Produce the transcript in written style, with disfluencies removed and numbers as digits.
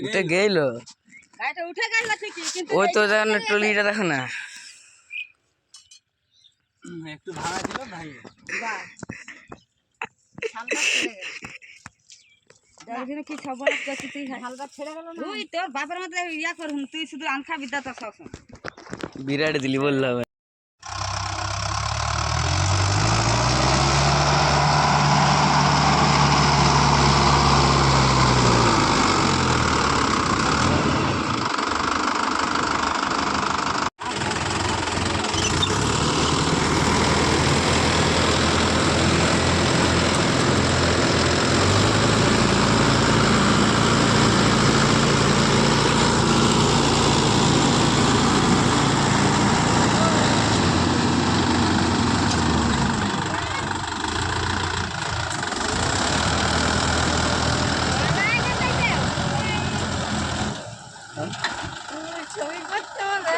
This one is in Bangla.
উঠে গেল ওই তো যেন ট্রলিটা দেখো না একটু ভাড়া দিল ভাই কি খবর তুই তোর বাপের মধ্যে ইয়া করুন তুই শুধু আনখা বিদ্যা তোর সবসময় বিরাট দিলি বললাম ছবি করতে হবে